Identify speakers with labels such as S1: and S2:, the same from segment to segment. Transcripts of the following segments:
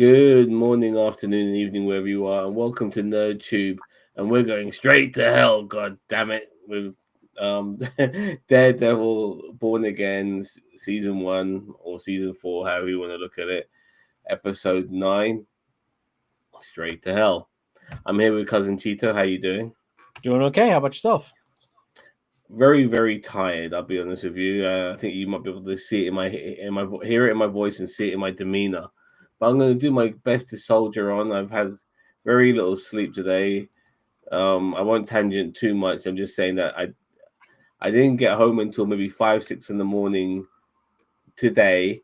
S1: Good morning, afternoon, and evening, wherever you are, and welcome to NerdTube. And we're going straight to hell, god damn it, with Daredevil Born Again, season 1 or season 4, however you want to look at it, episode 9, straight to hell. I'm here with cousin Cheeto. How you doing?
S2: Doing okay. How about yourself?
S1: Very, very tired. I'll be honest with you. I think you might be able to see it hear it in my voice and see it in my demeanor. But I'm going to do my best to soldier on. I've had very little sleep today. I won't tangent too much. I'm just saying that I didn't get home until maybe 5, 6 in the morning today,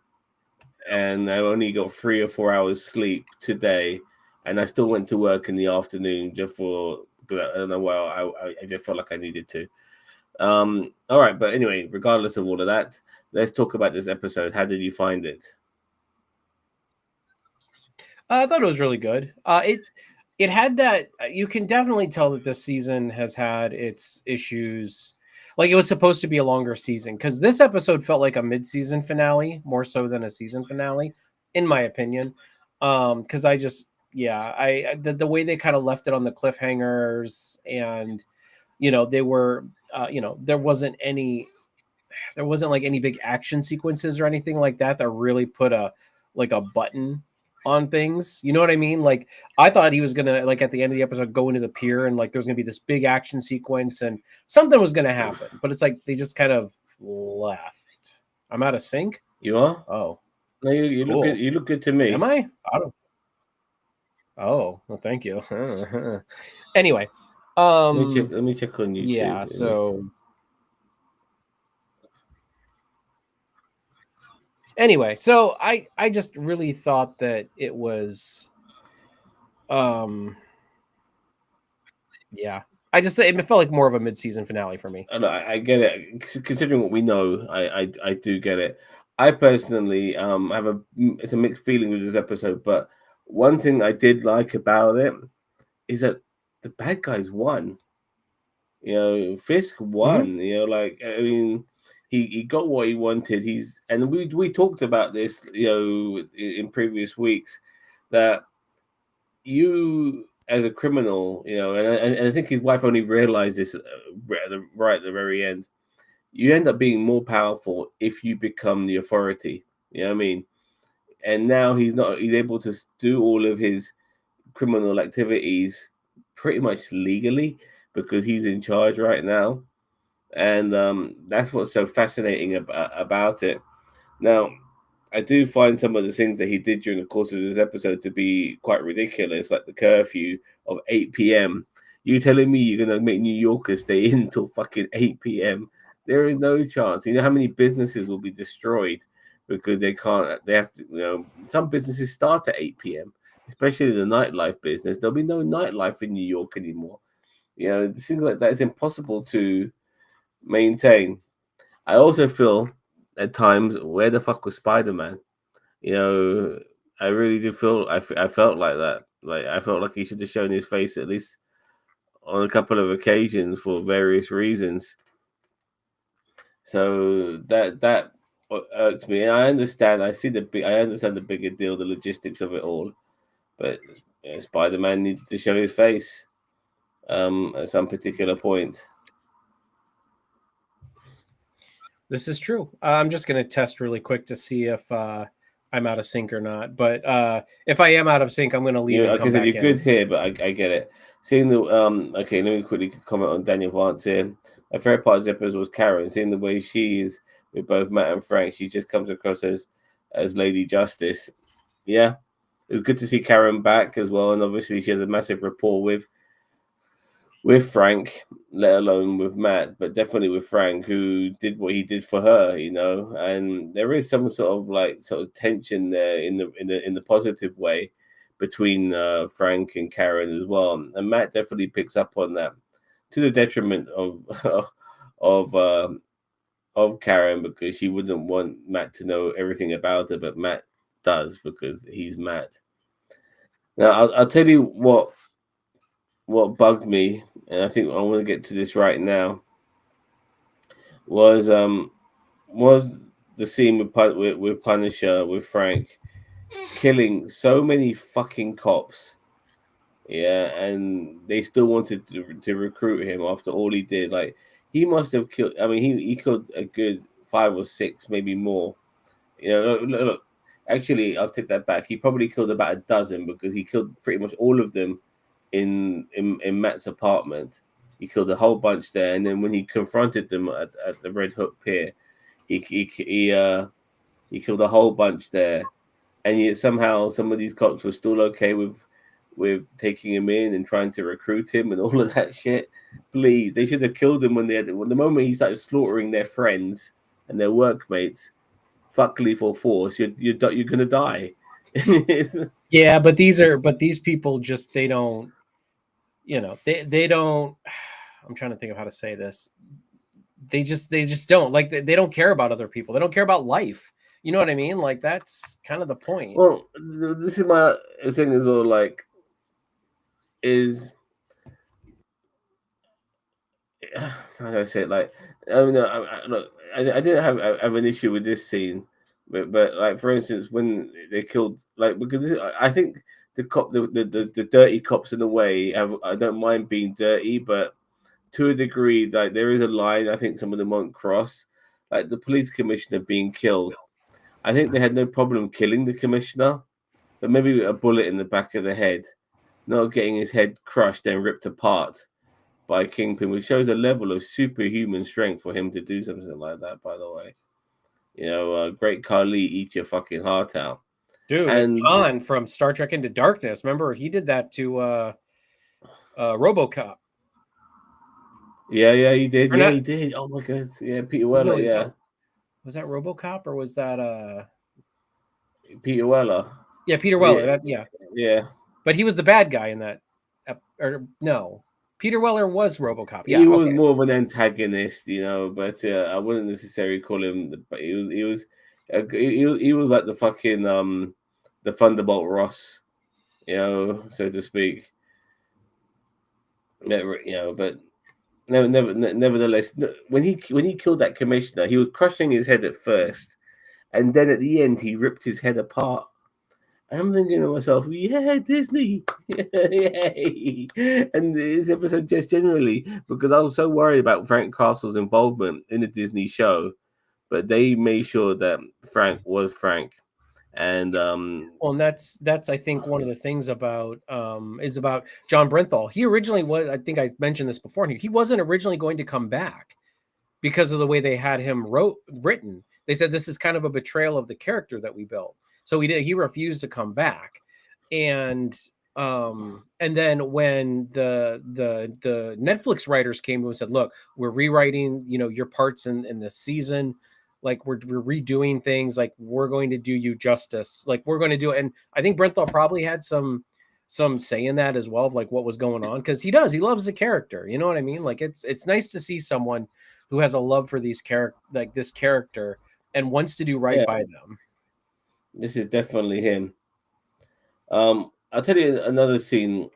S1: and I only got 3 or 4 hours sleep today, and I still went to work in the afternoon just for because I don't know why I just felt like I needed to. All right, but anyway, regardless of all of that, let's talk about this episode. How did you find it?
S2: I thought it was really good. It had that you can definitely tell that this season has had its issues. Like it was supposed to be a longer season because this episode felt like a mid-season finale more so than a season finale, in my opinion. Because I just the way they kind of left it on the cliffhangers, and they were there wasn't like any big action sequences or anything like that really put a button on things. You know what I mean? Like I thought he was gonna, like, at the end of the episode go into the pier and like there was gonna be this big action sequence and something was gonna happen, but it's like they just kind of left. I'm out of sync.
S1: You are?
S2: Oh,
S1: No, you
S2: cool.
S1: look good. You look good to me.
S2: Am I don't. Oh, well, thank you. Anyway,
S1: Let me check on YouTube.
S2: yeah, so anyway, so I just really thought that it was yeah, it felt like more of a mid-season finale for me.
S1: I get it. Considering what we know, I do get it. I personally have it's a mixed feeling with this episode, but one thing I did like about it is that the bad guys won. Fisk won.
S2: Mm-hmm.
S1: Like, I mean, he got what he wanted. And we talked about this, in previous weeks, that you as a criminal, and I think his wife only realized this right at the very end. You end up being more powerful if you become the authority. You know what I mean? And now he's able to do all of his criminal activities pretty much legally because he's in charge right now. And that's what's so fascinating about it. Now, I do find some of the things that he did during the course of this episode to be quite ridiculous, like the curfew of 8 p.m. You telling me you're gonna make New Yorkers stay in until fucking 8 p.m.? There is no chance. You know how many businesses will be destroyed because they can't. They have to. Some businesses start at 8 p.m., especially the nightlife business. There'll be no nightlife in New York anymore. Things like that is impossible to maintain. I also feel at times, where the fuck was Spider-Man? You know, I really did feel I felt like that. Like I felt like he should have shown his face at least on a couple of occasions for various reasons. So that irked me. And I understand. I understand the bigger deal, the logistics of it all. But Spider-Man needed to show his face at some particular point.
S2: This is true. I'm just going to test really quick to see if I'm out of sync or not. But if I am out of sync, I'm going to leave and
S1: Like I
S2: come
S1: said,
S2: back
S1: you're good
S2: in.
S1: here, but I get it. Seeing the okay, let me quickly comment on Daniel Vance here. My favorite part of this episode was Karen. Seeing the way she is with both Matt and Frank, she just comes across as Lady Justice. Yeah, it was good to see Karen back as well, and obviously she has a massive rapport with Frank, let alone with Matt, but definitely with Frank, who did what he did for her, and there is some sort of tension there in the positive way between Frank and Karen as well, and Matt definitely picks up on that to the detriment of of uh, of Karen because she wouldn't want Matt to know everything about her, but Matt does because he's Matt. Now I'll tell you what bugged me, and I think I want to get to this right now, was was the scene with Punisher with Frank. killing so many fucking cops. Yeah, and they still wanted to recruit him after all he did. Like he must have killed. I mean, he killed a good 5 or 6, maybe more. Look, actually, I'll take that back. He probably killed about a dozen because he killed pretty much all of them in Matt's apartment. He killed a whole bunch there, and then when he confronted them at the Red Hook Pier, he he he, uh, he killed a whole bunch there, and yet somehow some of these cops were still okay with taking him in and trying to recruit him and all of that shit. Please, they should have killed him when the moment he started slaughtering their friends and their workmates. Fuck lethal force. You're gonna die.
S2: Yeah, but these people just they don't, they don't. I'm trying to think of how to say this. They just don't like they don't care about other people. They don't care about life. You know what I mean? Like that's kind of the point.
S1: Well, this is my thing as well. Like, is how do I say it? Like, I mean, look, I didn't have an issue with this scene, but like for instance, when they killed like because I think the dirty cops in a way I don't mind being dirty, but to a degree, like there is a line I think some of them won't cross. Like the police commissioner being killed, I think they had no problem killing the commissioner, but maybe a bullet in the back of the head, not getting his head crushed and ripped apart by Kingpin, which shows a level of superhuman strength for him to do something like that. By the way, Great Khali, eat your fucking heart out.
S2: Dude,
S1: And
S2: Khan from Star Trek Into Darkness. Remember he did that to RoboCop.
S1: yeah, he did.
S2: Or
S1: Yeah,
S2: not.
S1: he did. Oh my god. Yeah, Peter
S2: No,
S1: Weller. Yeah,
S2: was that RoboCop or was that
S1: Peter Weller.
S2: yeah, Peter
S1: Yeah,
S2: Weller. That yeah.
S1: yeah.
S2: But he was the bad guy in that or no. Peter Weller was RoboCop.
S1: He
S2: Yeah,
S1: was
S2: okay.
S1: more of an antagonist, but I wouldn't necessarily call him. But he was like the fucking the Thunderbolt Ross, so to speak. But nevertheless, when he killed that commissioner, he was crushing his head at first, and then at the end, he ripped his head apart. I'm thinking to myself, yeah, Disney, yay! And this episode just generally because I was so worried about Frank Castle's involvement in the Disney show, but they made sure that Frank was Frank, and
S2: Well, and that's I think one of the things about is about John Brenthal. He originally was, I think I mentioned this before, he wasn't originally going to come back because of the way they had him written. They said this is kind of a betrayal of the character that we built. So he refused to come back. And then when the Netflix writers came to him and said, look, we're rewriting, your parts in this season, like we're redoing things, like we're going to do you justice, like we're going to do it. And I think Brenthal probably had some say in that as well, of like what was going on, because he loves the character, you know what I mean? Like it's nice to see someone who has a love for this character and wants to do right
S1: yeah,
S2: by them.
S1: this is definitely him. I'll tell you another scene.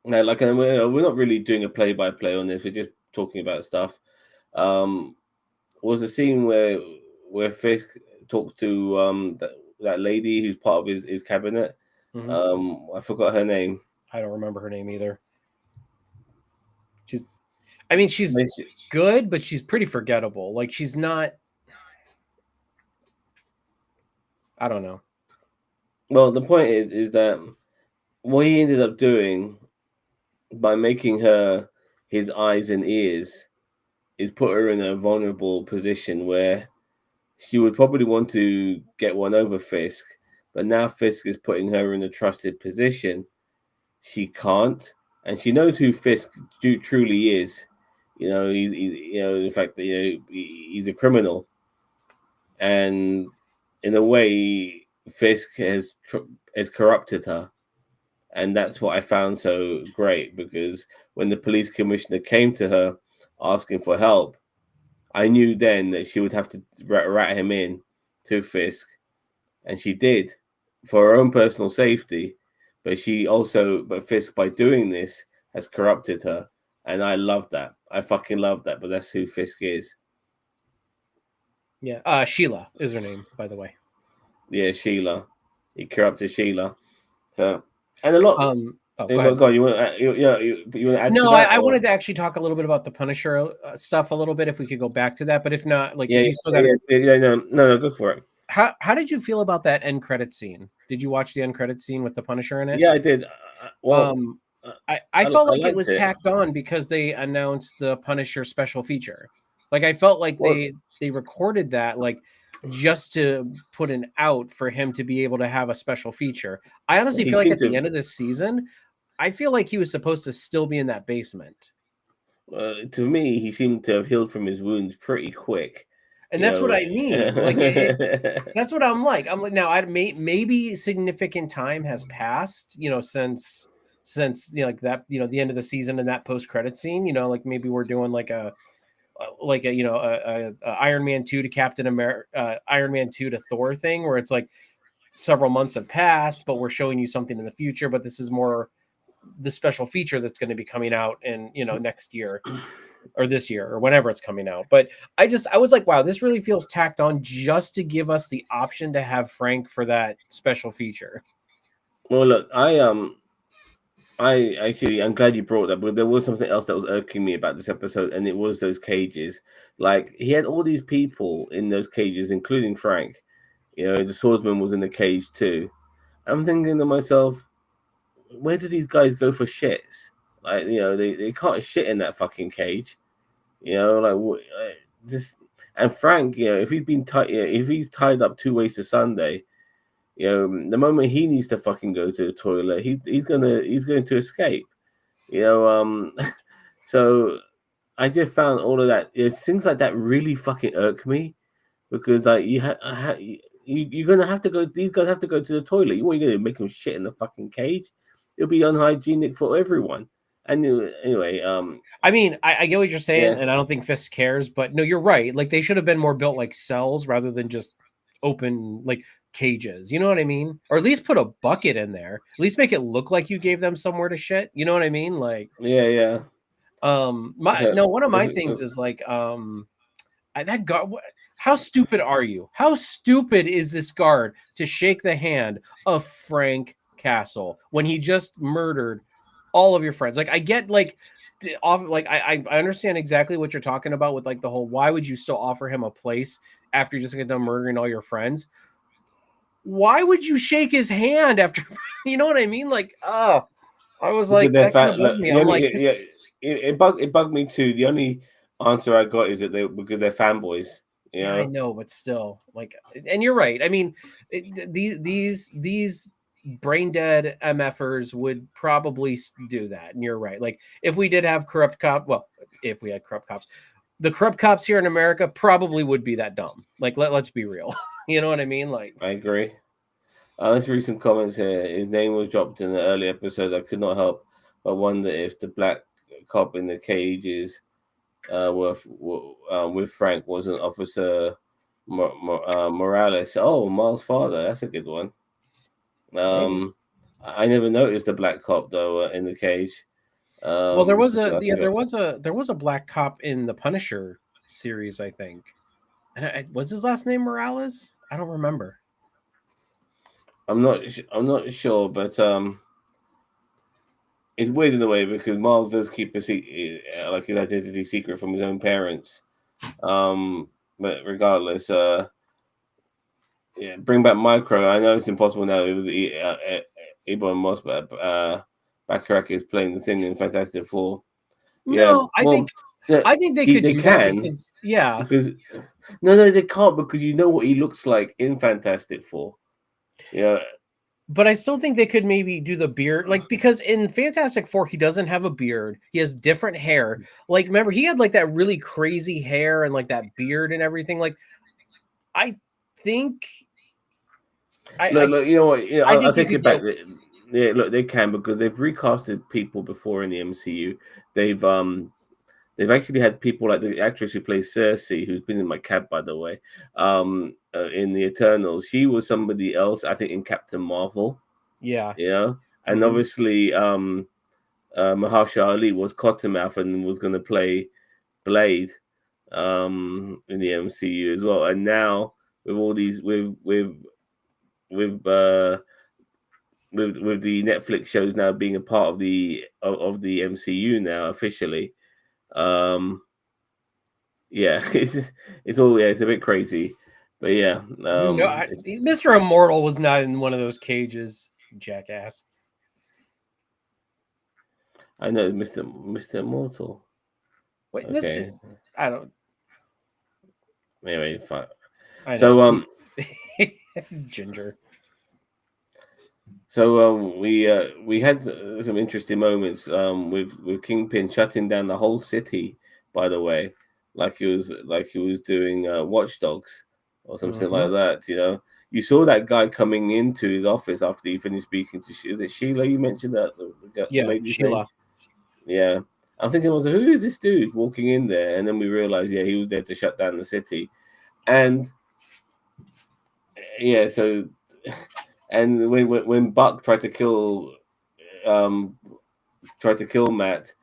S1: Now, like, we're not really doing a play-by-play on this. We're just talking about stuff. Um, was a scene where Fisk talked to that lady who's part of his cabinet.
S2: Mhm.
S1: I forgot her name.
S2: I don't remember her name either. She's
S1: Basi-
S2: good, but she's pretty forgettable. Like she's not. I don't know.
S1: Well, the point is that what he ended up doing by making her his eyes and ears is put her in a vulnerable position where she would probably want to get one over Fisk, but now Fisk is putting her in a trusted position. She can't, and she knows who Fisk truly is. The fact that he's a criminal, and in a way, Fisk has corrupted her, and that's what I found so great because when the police commissioner came to her asking for help, I knew then that she would have to rat him in to Fisk, and she did for her own personal safety. But Fisk, by doing this, has corrupted her, and I love that. I fucking love that. But that's who Fisk is.
S2: Yeah. Sheila is her name, by the way.
S1: Yeah, Sheila. he corrupted Sheila. So, and a lot.
S2: Oh, go
S1: Go,
S2: ahead.
S1: go. You want you want to add to
S2: No,
S1: that
S2: I
S1: or
S2: wanted to actually talk a little bit about the Punisher stuff a little bit if we could go back to that. But if not, like
S1: yeah
S2: if
S1: yeah
S2: you still got it,
S1: no, go for it.
S2: how did you feel about that end credit scene? Did you watch the end credit scene with the Punisher in it?
S1: Yeah, I did. Well,
S2: Um,
S1: uh,
S2: I felt
S1: I
S2: like it
S1: liked
S2: was
S1: it.
S2: tacked on because they announced the Punisher special feature. Like I felt like
S1: Well,
S2: they recorded that like just to put an out for him to be able to have a special feature. I honestly
S1: he
S2: feel like
S1: seemed
S2: at the
S1: to.
S2: end of this season, I feel like he was supposed to still be in that basement.
S1: To me, he seemed to have healed from his wounds pretty quick.
S2: And
S1: You
S2: that's what
S1: know.
S2: I mean. Like that's what I'm like. I'm like now. Maybe significant time has passed. Since like that. The end of the season and that post credit scene. Like maybe we're doing like a Iron Man 2 to Captain America, Iron Man 2 to Thor thing, where it's like several months have passed, but we're showing you something in the future. But this is more the special feature that's going to be coming out in next year or this year or whenever it's coming out. But I was like, wow, this really feels tacked on just to give us the option to have Frank for that special feature.
S1: Well, look, I actually, I'm glad you brought that, but there was something else that was irking me about this episode, and it was those cages. Like he had all these people in those cages, including Frank. You know, the swordsman was in the cage too. I'm thinking to myself, where do these guys go for shits? Like, they can't shit in that fucking cage. Just and Frank, if he's been tied, if he's tied up 2 ways to Sunday, the moment he needs to fucking go to the toilet, he's going to escape. You know, so I just found all of that. Things like that really fucking irk me because like you're gonna have to go. These guys have to go to the toilet. What are you gonna make them shit in the fucking cage? It'll be unhygienic for everyone. And anyway,
S2: I mean, I get what you're saying,
S1: yeah,
S2: and I don't think Fisk cares, but no, you're right. Like they should have been more built like cells rather than just open like cages. You know what I mean? Or at least put a bucket in there. At least make it look like you gave them somewhere to shit. You know what I mean? Like,
S1: yeah.
S2: my
S1: So
S2: no, one of my things is like, that guard. How stupid are you? How stupid is this guard to shake the hand of Frank Castle when he just murdered all of your friends? Like, I get like I understand exactly what you're talking about with like the whole why would you still offer him a place after you just get done murdering all your friends? Why would you shake his hand after you know what I mean? Like, oh, I was
S1: because
S2: like
S1: they're
S2: that kind of
S1: fat.
S2: bugged
S1: Look,
S2: me.
S1: the
S2: I'm
S1: only
S2: like
S1: yeah,
S2: this.
S1: it bugged me too. The only answer I got is that they because they're fanboys. You
S2: Yeah, I
S1: know.
S2: know, but still, like, and you're right. I mean, these brain dead MFers would probably do that, and you're right. Like, if we did have corrupt cop, well, if we had corrupt cops, the corrupt cops here in America probably would be that dumb. Like, let's be real. You know what I mean? Like,
S1: I agree. Let's read some comments here. His name was dropped in the early episode. I could not help but wonder if the black cop in the cages with Frank wasn't Officer Morales. Oh, Miles' father. That's a good one.
S2: maybe.
S1: I never noticed the black cop though in the cage.
S2: Well, there was
S1: Because
S2: a
S1: I
S2: yeah,
S1: took it.
S2: there was a black cop in the Punisher series, I think. And was his last name Morales? I don't remember.
S1: I'm not sure, but it's weird in a way because Miles does keep like his identity secret from his own parents. But regardless, yeah, bring back Micro. I know it's impossible now. It was Ebon Moss, but Bacharach is playing the thing in Fantastic Four. Yeah,
S2: No,
S1: well, yeah,
S2: I think they could
S1: they
S2: do that
S1: can
S2: because yeah,
S1: because no, they can't because you know what he looks like in Fantastic Four. Yeah,
S2: but I still think they could maybe do the beard, like because in Fantastic Four he doesn't have a beard, he has different hair. Like remember he had like that really crazy hair and like that beard and everything. Like I think
S1: look, you know what?
S2: I
S1: I'll
S2: think you
S1: take
S2: could
S1: it
S2: get
S1: back. Yeah, look, they can because they've recasted people before in the MCU. They've um They've actually had people like the actress who plays Cersei, who's been in my cab, by the way, in the Eternals. She was somebody else, I think, in Captain Marvel,
S2: yeah.
S1: you know? And
S2: Hmm.
S1: obviously, Mahershala Ali was Cottonmouth and was going to play Blade in the MCU as well. And now, with all these, with with with the Netflix shows now being a part of the MCU now officially. Um, yeah, it's all it's a bit crazy, but yeah,
S2: No, Mr. Immortal was not in one of those cages, jackass.
S1: I know Mr. Immortal.
S2: Wait,
S1: Okay,
S2: I don't.
S1: anyway, fine.
S2: I
S1: So
S2: know. Ginger.
S1: So we had some interesting moments with Kingpin shutting down the whole city. By the way, like he was doing Watch Dogs or something
S2: Mm-hmm.
S1: like that. You know, you saw that guy coming into his office after he finished speaking to. Is it Sheila? You mentioned that the
S2: Yeah,
S1: lady's name.
S2: Sheila.
S1: Yeah, I'm thinking, I was like, who is this dude walking in there? And then we realized, yeah, he was there to shut down the city, and yeah, so and when Buck um tried to kill Matt,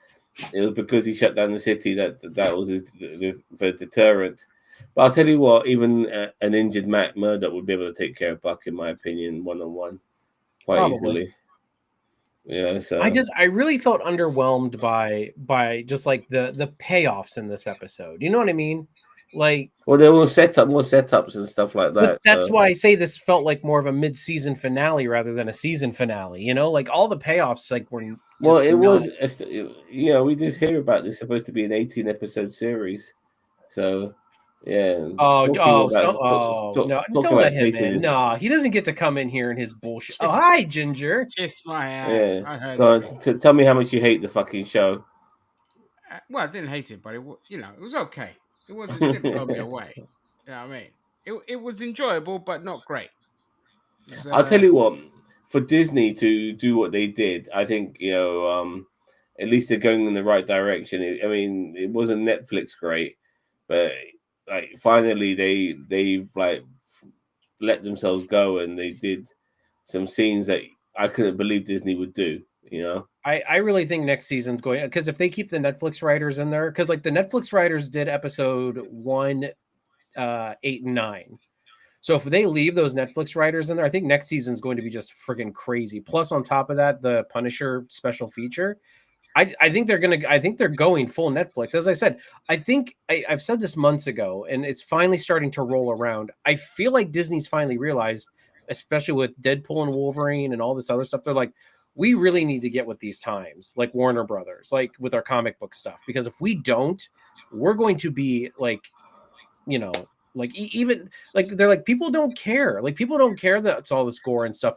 S1: it was because he shut down the city that was the deterrent. But I'll tell you what, even an injured Matt Murdock would be able to take care of Buck, in my opinion, one on one, quite
S2: Probably.
S1: easily. Yeah, so
S2: I really felt underwhelmed by just like the payoffs in this episode. You know what I mean? Like,
S1: well, there were more setups and stuff like
S2: but
S1: that.
S2: that's
S1: So
S2: why I say this felt like more of a mid-season finale rather than a season finale. You know, like all the payoffs like were
S1: well,
S2: just
S1: it
S2: not.
S1: was we did hear about this supposed to be an 18 episode series. So yeah,
S2: No,
S1: talking
S2: don't
S1: about
S2: let him
S1: Satan
S2: in.
S1: is
S2: No, he doesn't get to come in here in his bullshit. Oh,
S3: Kiss,
S2: hi, Ginger.
S3: kiss my ass.
S1: yeah.
S3: I heard
S1: Go
S3: everything.
S1: on, tell me how much you hate the fucking show.
S3: Well, I didn't hate it, but it was okay. It wasn't. It didn't blow me away. You know what I mean? It was enjoyable, but not great. It was,
S1: I'll tell you what, for Disney to do what they did, I think at least they're going in the right direction. I mean, it wasn't Netflix great, but like finally they've like let themselves go and they did some scenes that I couldn't believe Disney would do. You know,
S2: I really think next season's going because if they keep the Netflix writers in there, because like the Netflix writers did episode 1, 8, and 9. So if they leave those Netflix writers in there, I think next season's going to be just freaking crazy. Plus, on top of that, the Punisher special feature. I think they're going full Netflix. As I said, I've said this months ago, and it's finally starting to roll around. I feel like Disney's finally realized, especially with Deadpool and Wolverine and all this other stuff, they're like, we really need to get with these times, like Warner Brothers, like with our comic book stuff, because if we don't, we're going to be like, you know, like even like they're like people don't care, like people don't care that it's all this gore and stuff.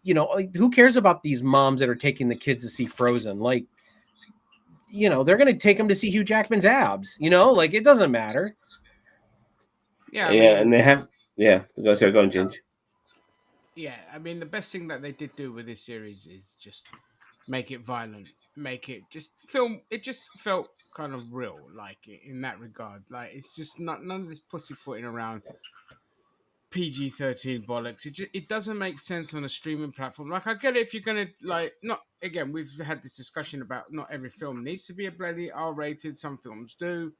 S2: You know, like who cares about these moms that are taking the kids to see Frozen? Like, you know, they're going to take them to see Hugh Jackman's abs. You know, like it doesn't matter.
S3: yeah. I
S1: yeah,
S3: mean,
S1: and they have go on, Ginge.
S3: yeah. I mean, the best thing that they did do with this series is just make it violent, make it just film. It just felt kind of real, like in that regard. Like it's just not none of this pussyfooting around PG-13 bollocks. It doesn't make sense on a streaming platform. Like I get it if you're gonna like not again. We've had this discussion about not every film needs to be a bloody R-rated. Some films do.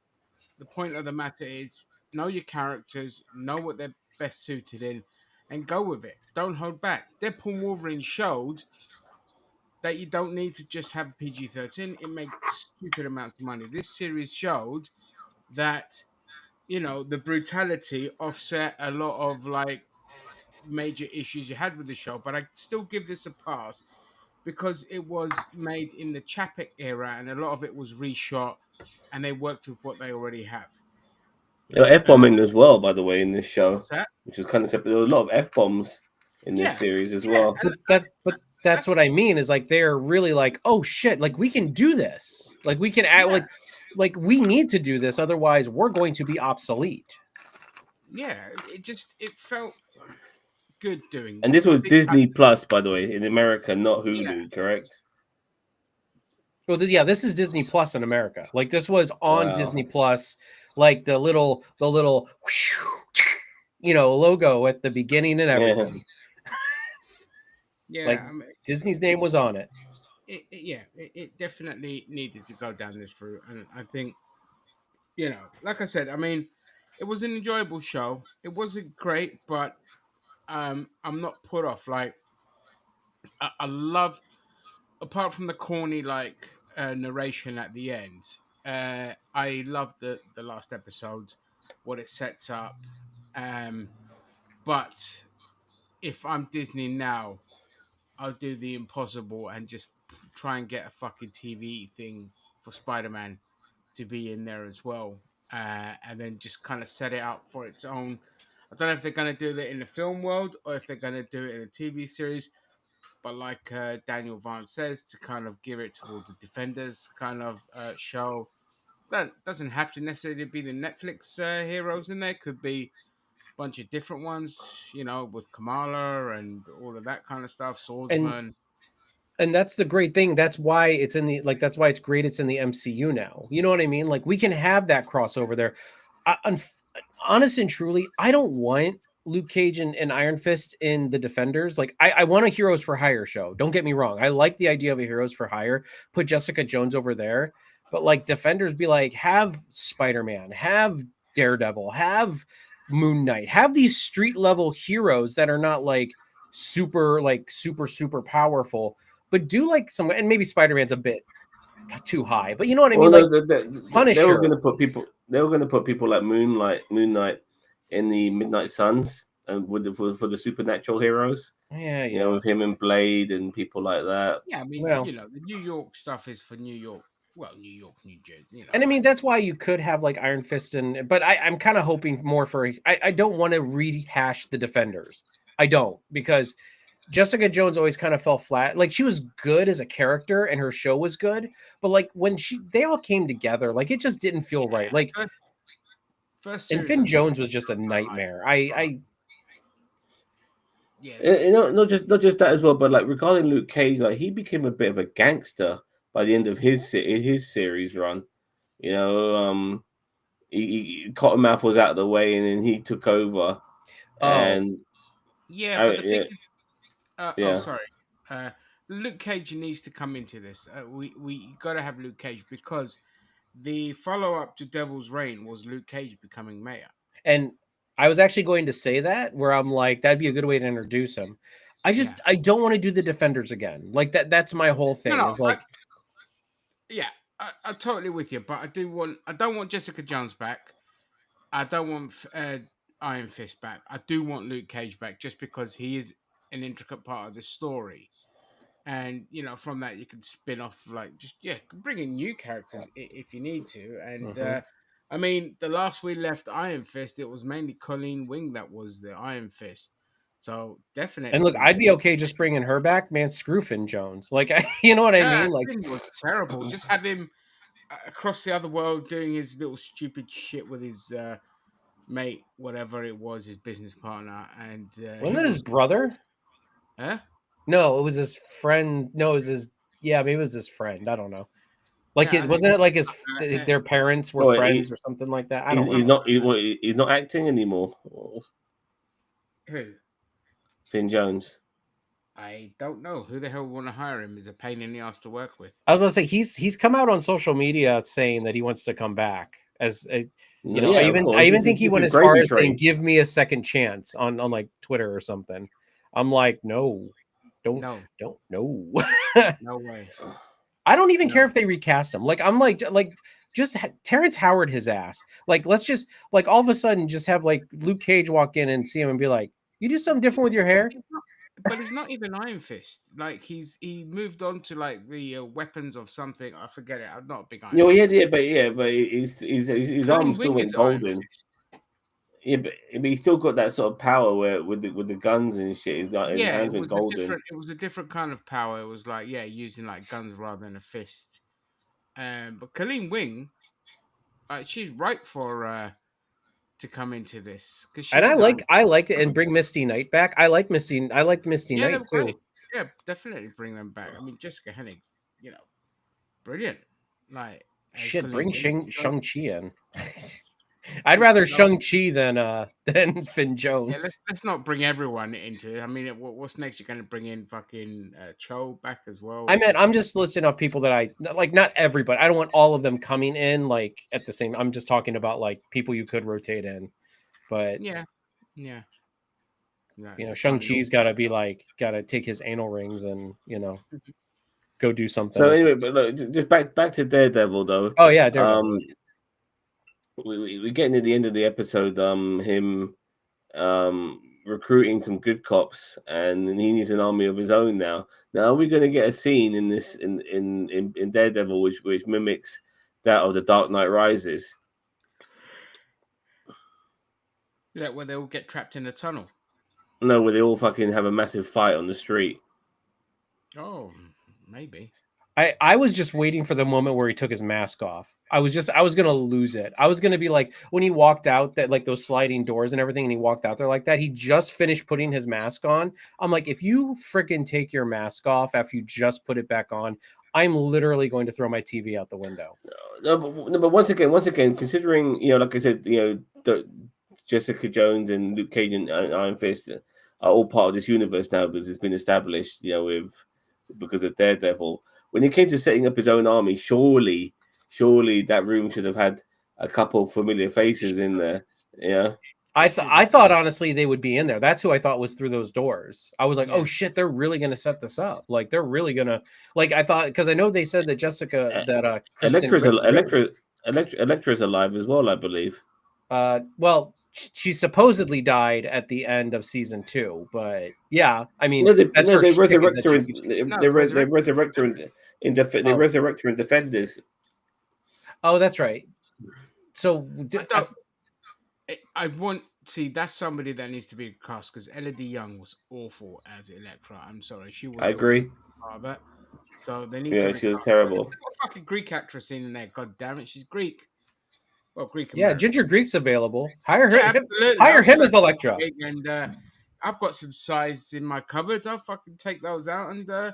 S3: The point of the matter is know your characters, know what they're best suited in, and go with it. Don't hold back. Deadpool and Wolverine showed that you don't need to just have PG-13. It makes stupid amounts of money. This series showed that the brutality offset a lot of like major issues you had with the show, but I still give this a pass because it was made in the Chapek era and a lot of it was reshot and they worked with what they already have.
S1: There were F
S3: Uh,
S1: bombing as well, by the way, in this show,
S3: what's that?
S1: which was kind of separate. There were a lot of F bombs in this
S3: Yeah,
S1: series as
S3: yeah,
S1: well.
S3: and
S2: But that's what
S3: that's
S2: I mean is like they're really like, oh shit, like we can do this. Like we can act
S3: yeah,
S2: like we need to do this, otherwise we're going to be obsolete.
S3: yeah. It felt good doing
S1: And
S3: that.
S1: this was
S3: They cut,
S1: Disney Plus, by the way, in America, not
S3: yeah,
S1: Hulu, correct?
S2: Well, yeah, this is Disney Plus in America. Like this was on
S1: Wow.
S2: Disney Plus, like the little logo at the beginning and
S1: Yeah.
S2: everything. Like
S3: yeah. I mean,
S2: Disney's name was on it.
S3: it definitely needed to go down this route, and I think like I said, I mean, it was an enjoyable show. It wasn't great, but I'm not put off. Like I love, apart from the corny like narration at the end. I love the last episode, what it sets up. Um, but if I'm Disney now, I'll do the impossible and just try and get a fucking TV thing for Spider-Man to be in there as well, and then just kind of set it up for its own. I don't know if they're going to do that in the film world or if they're going to do it in a TV series. But like Daniel Vance says, to kind of gear it towards the Defenders kind of show. That doesn't have to necessarily be the Netflix heroes in there. Could be a bunch of different ones, with Kamala and all of that kind of stuff.
S2: And
S3: Swordsman.
S2: that's the great thing. That's why it's in the that's why it's great it's in the MCU now. You know what I mean? Like we can have that crossover there. Honest and truly, I don't want Luke Cage and Iron Fist in the Defenders. Like I want a Heroes for Hire show. Don't get me wrong. I like the idea of a Heroes for Hire. Put Jessica Jones over there, but like Defenders, be like have Spider-Man, have Daredevil, have Moon Knight, have these street level heroes that are not like super powerful, but do like some, and maybe Spider-Man's a bit too high, but you know what I mean?
S1: Well,
S2: Like
S1: they were
S2: Punisher.
S1: going to put people. They were going to put people like Moon Knight, in the Midnight Suns, and for the supernatural heroes.
S2: Yeah.
S1: With him and Blade and people like that.
S3: Yeah, I mean,
S2: Well,
S3: the New York stuff is for New York. Well, New York, New Jersey.
S2: and I mean that's why you could have like Iron Fist but I'm kind of hoping more for I don't want to rehash the Defenders. I don't, because Jessica Jones always kind of fell flat. Like she was good as a character and her show was good, but like when they all came together, like it just didn't feel right. Like
S3: first
S2: and
S3: series
S2: Finn
S3: of
S2: Jones was just a nightmare.
S3: Yeah.
S1: Not just that as well, but like regarding Luke Cage, like he became a bit of a gangster by the end of his series run. Cottonmouth was out of the way, and then he took over. And
S3: but the thing is,
S1: yeah.
S3: sorry, Luke Cage needs to come into this. We got to have Luke Cage because the follow up to Devil's Reign was Luke Cage becoming mayor.
S2: And I was actually going to say that, where I'm like, that'd be a good way to introduce him. I don't want to do the Defenders again. Like that's my whole thing.
S3: No,
S2: is like,
S3: I'm totally with you, but I don't want Jessica Jones back. I don't want Iron Fist back. I do want Luke Cage back just because he is an intricate part of the story. And from that you can spin off bring in new characters if you need to. And I mean, the last we left Iron Fist, it was mainly Colleen Wing that was the Iron Fist. So definitely.
S2: and look, I'd be okay just bringing her back, man. Screw Finn Jones. Like, you know what I mean? Like,
S3: Finn was terrible. Just have him across the other world doing his little stupid shit with his mate, whatever it was, his business partner. And
S2: wasn't that his brother?
S3: Huh?
S2: No, it was his friend. No, it was his. Yeah, maybe it was his friend. I don't know. Like,
S3: Yeah,
S2: wasn't it like their parents were friends or something like that? I don't know.
S1: He's not acting anymore.
S3: Who?
S1: Finn Jones.
S3: I don't know. Who the hell want to hire him? Is a pain in the ass to work with.
S2: I was gonna say he's come out on social media saying that he wants to come back as a, I even think he went as far as saying, "Give me a second chance" on like Twitter or something. I'm like, no, no.
S3: No way.
S2: I don't even care if they recast him. Like, I'm like just Terrence Howard his ass. Like, let's just like all of a sudden just have like Luke Cage walk in and see him and be like, "You do something different with your hair."
S3: But he's not even Iron Fist. Like he moved on to like the weapons of something. I forget it. I'm not a big Iron.
S1: But his arm still went golden. Yeah, but he's still got that sort of power where with the guns and shit. His hands went golden.
S3: It was a different kind of power. It was like using like guns rather than a fist. But Colleen Wing, she's ripe for to come into this
S2: and I like it and bring Misty Knight back. I liked Misty Knight too.
S3: Great. Yeah, definitely bring them back. I mean, Jessica Hennig's, brilliant. Like
S2: shit, bring Shang-Chi in. I'd rather Shang-Chi than Finn Jones.
S3: Yeah, let's not bring everyone into it. I mean, what's next? You're going to bring in fucking Cho back as well?
S2: I'm just listing off people that I like. Not everybody. I don't want all of them coming in like at the same. I'm just talking about like people you could rotate in. But
S3: yeah. Yeah,
S2: Shang-Chi's got to take his anal rings and go do something.
S1: So anyway, but look, just back to Daredevil though.
S2: Oh yeah, Daredevil.
S1: We're getting to the end of the episode. Him recruiting some good cops, and he needs an army of his own now. Now, are we going to get a scene in this in Daredevil which mimics that of the Dark Knight Rises?
S3: Yeah, where they all get trapped in a tunnel.
S1: No, where they all fucking have a massive fight on the street.
S3: Oh, maybe.
S2: I was just waiting for the moment where he took his mask off. I was gonna lose it. I was gonna be like, when he walked out, that like those sliding doors and everything, and he walked out there like that. He just finished putting his mask on. I'm like, if you freaking take your mask off after you just put it back on, I'm literally going to throw my TV out the window.
S1: No, but once again, considering like I said, Jessica Jones and Luke Cage and Iron Fist are all part of this universe now because it's been established, because of Daredevil. When it came to setting up his own army, surely that room should have had a couple familiar faces in there. Yeah.
S2: I thought honestly they would be in there. That's who I thought was through those doors. I was like, oh shit, they're really gonna set this up. Like they're really gonna I thought, because I know they said that
S1: Elektra's alive as well, I believe.
S2: Well, she supposedly died at the end of season 2, but yeah, I mean,
S1: they
S2: resurrect her
S1: in Defenders.
S2: Oh, that's right. So
S3: I want see that's somebody that needs to be cast, because Elodie Young was awful as Elektra. I'm sorry, she was.
S1: I agree.
S3: Father. So they need.
S1: Yeah, she was terrible.
S3: There's a fucking Greek actress in there. God damn it, she's Greek. Well, Greek.
S2: Yeah, Ginger Greek's available. Hire her.
S3: Yeah,
S2: hire him as Elektra.
S3: And I've got some size in my cupboard. I'll fucking take those out and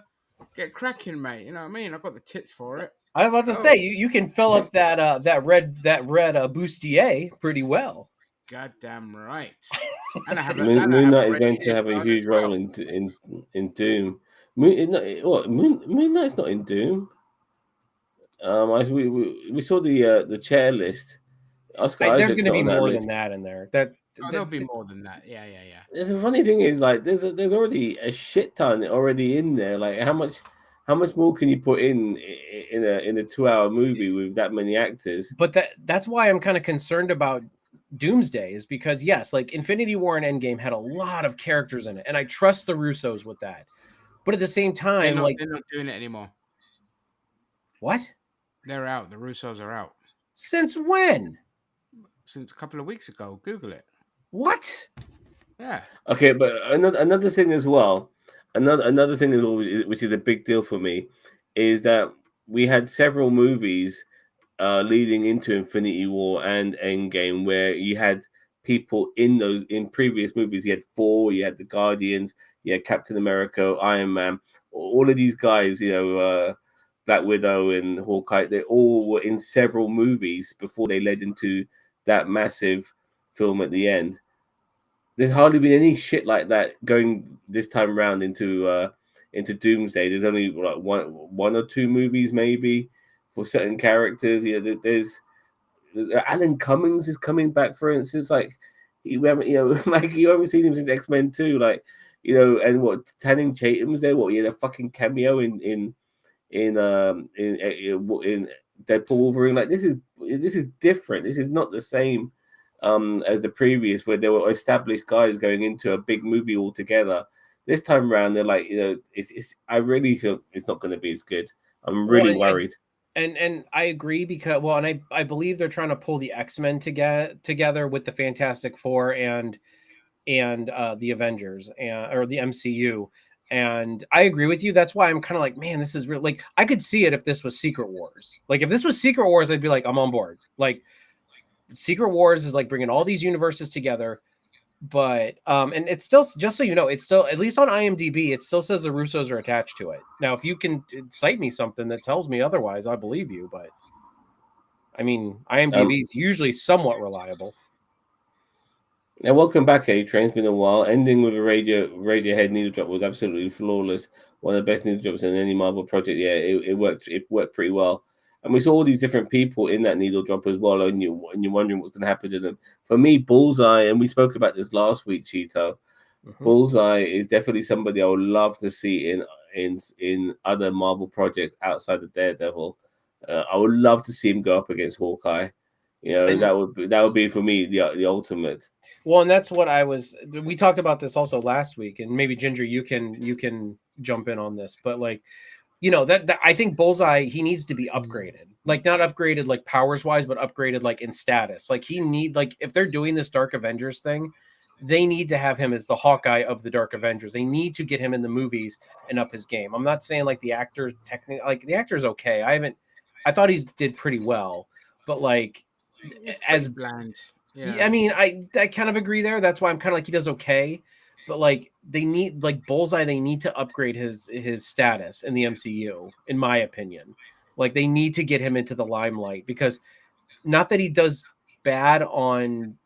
S3: get cracking, mate. You know what I mean? I've got the tits for it.
S2: I was about to say you can fill up that red bustier pretty well.
S3: Goddamn right.
S1: Moon Knight is going to have a huge role in Doom. Moon Knight's not in Doom. We saw the chair list. Oscar
S2: there's going to be more than that in there.
S3: There'll be more than that. Yeah.
S1: The funny thing is, there's already a shit ton already in there. Like, how much more can you put in a 2-hour movie with that many actors?
S2: But that's why I'm kind of concerned about Doomsday, is because yes, like Infinity War and Endgame had a lot of characters in it, and I trust the Russos with that. But at the same time,
S3: they're not doing it anymore.
S2: What?
S3: They're out. The Russos are out.
S2: Since when?
S3: Since a couple of weeks ago. Google it.
S2: What?
S3: Yeah.
S1: Okay, but another thing as well. Another thing which is a big deal for me is that we had several movies leading into Infinity War and Endgame where you had people in previous movies. You had Thor, you had the Guardians, you had Captain America, Iron Man, all of these guys, Black Widow and Hawkeye, they all were in several movies before they led into that massive film at the end. There's hardly been any shit like that going this time around into Doomsday. There's only like one or two movies maybe for certain characters. There's Alan Cummings is coming back, for instance. Like you haven't seen him since X-Men 2. And what Channing Tatum's there? What he had a fucking cameo in Deadpool Wolverine. Like this is different. This is not the same as the previous, where there were established guys going into a big movie altogether. This time around, they're like, it's. I really feel it's not going to be as good. I'm really worried.
S2: And I agree because and I believe they're trying to pull the X-Men together with the Fantastic Four and the Avengers or the MCU. And I agree with you. That's why I'm kind of like, man, this is real. Like, I could see it if this was Secret Wars. Like, if this was Secret Wars, I'd be like, I'm on board. Like, Secret Wars is like bringing all these universes together. But and it's still, just so you know, it's still, at least on IMDb, it still says the Russos are attached to it. Now, if you can cite me something that tells me otherwise, I believe you. But I mean, IMDb is usually somewhat reliable.
S1: Now, welcome back, A-Train. It's been a while. Ending with a Radiohead needle drop was absolutely flawless. One of the best needle drops in any Marvel project. Yeah, it worked. It worked pretty well. And we saw all these different people in that needle drop as well, and you're wondering what's going to happen to them. For me, Bullseye, and we spoke about this last week, Cheeto,
S2: Mhm.
S1: Bullseye is definitely somebody I would love to see in other Marvel projects outside of Daredevil. I would love to see him go up against Hawkeye.
S2: And
S1: That would be for me the ultimate.
S2: well, and that's what I was. We talked about this also last week, and maybe Ginger, you can jump in on this, but like that I think Bullseye he needs to be upgraded, like not upgraded like powers wise, but upgraded like in status. Like he need like if they're doing this Dark Avengers thing, they need to have him as the Hawkeye of the Dark Avengers. They need to get him in the movies and up his game. I'm not saying like the actor technically like the actor's okay. I thought he did pretty well, but like
S3: It's pretty
S2: as
S3: bland.
S2: yeah,
S3: Yeah.
S2: I mean, I kind of agree there. That's why I'm kind of like he does okay, but like they need like Bullseye. They need to upgrade his status in the MCU, in my opinion. Like they need to get him into the limelight because not that he does bad on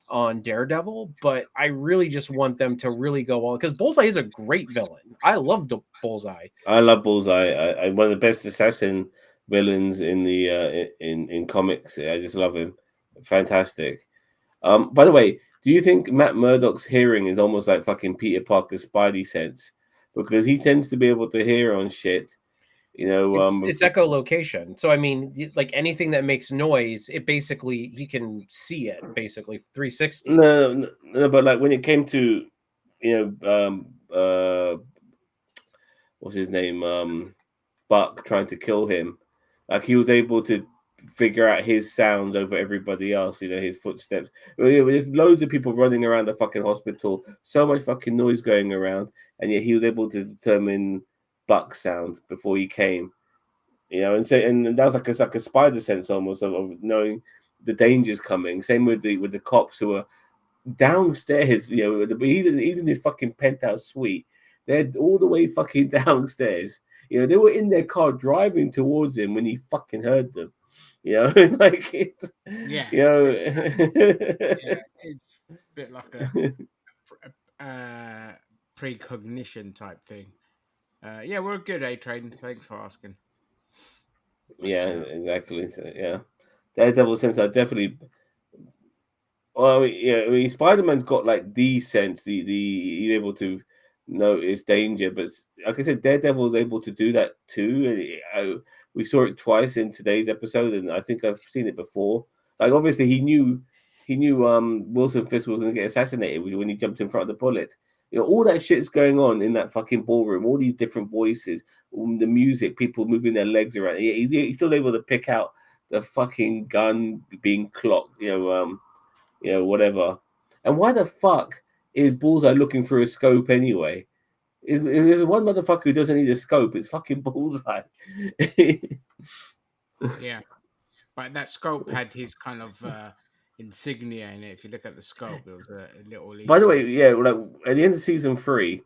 S2: Daredevil, but I really just want them to really go on because Bullseye is a great villain. I love Bullseye.
S1: I love Bullseye. One of the best assassin villains in the in comics. I just love him. Fantastic. By the way, do you think Matt Murdock's hearing is almost like fucking Peter Parker's Spidey sense? Because he tends to be able to hear on shit.
S2: It's echolocation. So I mean, like anything that makes noise, it basically he can see it basically 360.
S1: No, but like when it came to, you know, what's his name, Buck trying to kill him, like he was able to figure out his sounds over everybody else. His footsteps. There's loads of people running around the fucking hospital, so much fucking noise going around, and yet he was able to determine Buck's sound before he came. And that was like a spider sense almost of knowing the dangers coming. Same with the cops who are downstairs. He's in his fucking penthouse suite. They're all the way fucking downstairs. They were in their car driving towards him when he fucking heard them. Like
S3: Yeah.
S1: you know.
S3: Yeah. It's a bit like a precognition type thing. Yeah, we're good, A-Train. Thanks for asking.
S1: Yeah,
S3: So,
S1: exactly. So, yeah, Daredevil sense I definitely. Well, yeah, Spider Man's got like the sense, the he's able to notice danger, but like I said, Daredevil is able to do that too. We saw it twice in today's episode, and I think I've seen it before. Like obviously, he knew Wilson Fisk was going to get assassinated when he jumped in front of the bullet. All that shit's going on in that fucking ballroom. All these different voices, all the music, people moving their legs around. He's still able to pick out the fucking gun being clocked. Whatever. And why the fuck is Bullseye looking for a scope anyway? If there's one motherfucker who doesn't need a scope, it's fucking Bullseye.
S3: yeah. But that scope had his kind of insignia in it. If you look at the scope, there was a little
S1: By the
S3: Easter
S1: way,
S3: egg.
S1: yeah, like at the end of season 3,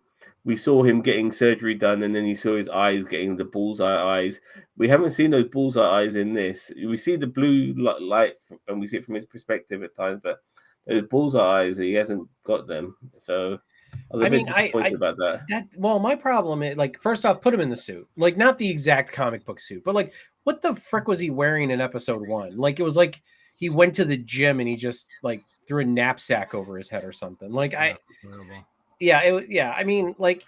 S1: we saw him getting surgery done, and then you saw his eyes getting the bullseye eyes. We haven't seen those bullseye eyes in this. We see the blue light, and we see it from his perspective at times, but those bullseye eyes, he hasn't got them. So I was a
S2: I
S1: bit
S2: mean,
S1: disappointed about that.
S2: my problem is like first off, put him in the suit, like not the exact comic book suit, but like what the frick was he wearing in episode 1? Like it was like he went to the gym and he just like threw a knapsack over his head or something. Like
S3: Yeah, horrible.
S2: yeah. I mean, like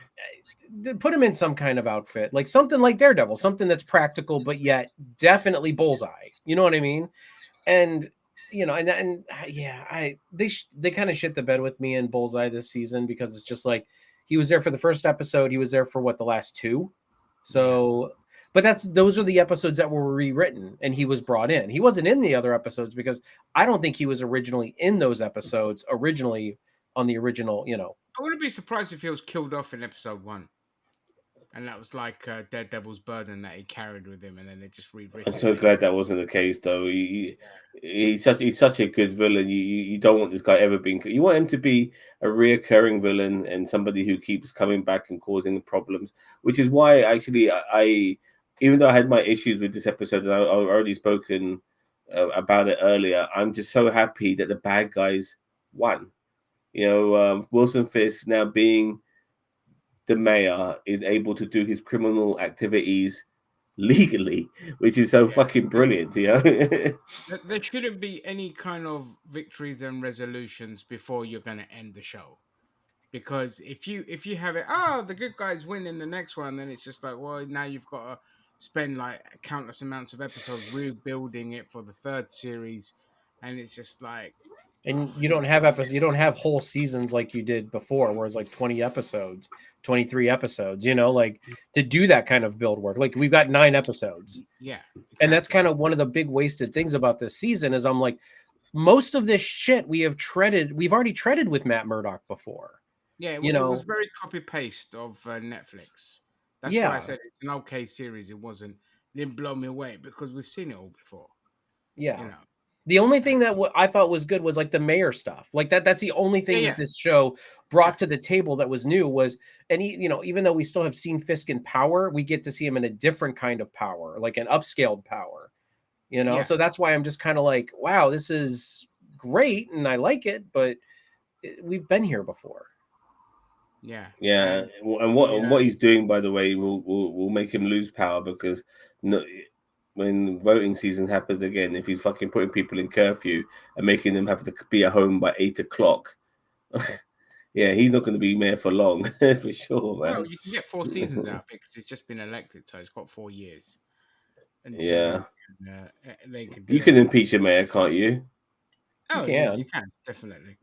S2: put him in some kind of outfit, like something like Daredevil, something that's practical but yet definitely bullseye. You know what I mean? And yeah, they kind of shit the bed with me in Bullseye this season because it's just like he was there for the first episode, he was there for what the last two,
S3: Yeah.
S2: so but those are the episodes that were rewritten and he was brought in. He wasn't in the other episodes because I don't think he was originally in those episodes originally on the original.
S3: I wouldn't be surprised if he was killed off in episode 1. And that was like Daredevil's burden that he carried with him, and then they just
S1: I'm
S3: rewritten
S1: so
S3: it.
S1: glad that wasn't the case, though. He's such a good villain. You don't want this guy ever being. You want him to be a reoccurring villain and somebody who keeps coming back and causing problems. Which is why actually I even though I had my issues with this episode and I already spoken about it earlier, I'm just so happy that the bad guys won. Wilson Fisk now being the mayor is able to do his criminal activities legally, which is so fucking brilliant,
S3: There shouldn't be any kind of victories and resolutions before you're going to end the show. Because if you have it, the good guys win in the next one, then it's just like, well, now you've got to spend like countless amounts of episodes rebuilding it for the third series, and it's just like,
S2: And you don't have episodes, you don't have whole seasons like you did before, where it's like 20 episodes, 23 episodes, like to do that kind of build work. Like we've got 9 episodes.
S3: yeah,
S2: And that's
S3: exactly.
S2: kind of one of the big wasted things about this season is I'm like, most of this shit we've already treaded with Matt Murdock before.
S3: Yeah,
S2: You
S3: it was
S2: know,
S3: very copy paste of Netflix. That's why I
S2: yeah,
S3: said it's an okay series. It didn't blow me away because we've seen it all before.
S2: yeah.
S3: You know.
S2: The only thing that I thought was good was like the mayor stuff. Like that's the only thing
S3: Yeah,
S2: that this show brought
S3: yeah,
S2: to the table that was new was, and even though we still have seen Fisk in power, we get to see him in a different kind of power, like an upscaled power.
S3: yeah,
S2: So that's why I'm just kind of like, wow, this is great and I like it, but we've been here before.
S3: yeah.
S1: Yeah,
S3: And
S1: and
S3: the
S1: what he's doing, by the way, will make him lose power because no, when voting season happens again, if he's fucking putting people in curfew and making them have to be at home by 8 o'clock, yeah, he's not going to be mayor for long for sure,
S3: well,
S1: man.
S3: you can get 4 seasons out of it because he's just been elected, so it's got 4 years until
S1: Yeah,
S3: they can
S1: you
S3: do
S1: can
S3: anything.
S1: impeach a mayor, can't you?
S2: You
S3: Oh yeah, you
S2: can.
S3: can definitely.